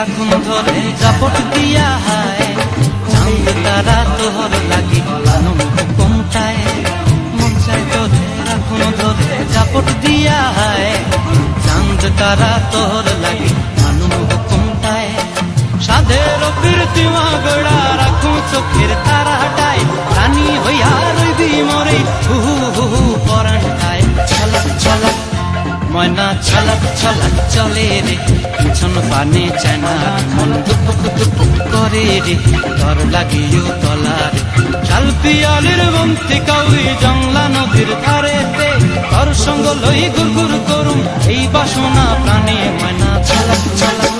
রাখুন ধরে জাপট দিয়া হায় চাঁদ তারা তোহর লাগি লালন হুকুমটায় মন চাই তোরে রাখুন ধরে জাপট দিয়া হায় চাঁদ তারা তোহর লাগি লালন হুকুমটায় সাধের প্রীতিমা গোড়া রাখুন চোখের তারা হাটায় রানী হইয়া রইবি মরে হুহু হুহু পরান্টায় ছলক ছলক ময়না ছলক ছলক চলে রে পিছন পানে চায় না মন দুপুক দুপুক করে রে তর লাগিও তলার শাল পিয়ালির বন্তি কাউরি জংলা নদীর ধারেতে তর সঙ্গ লই গুরগুর করুম এই বাসনা প্রাণে ময়না ছলক ছলক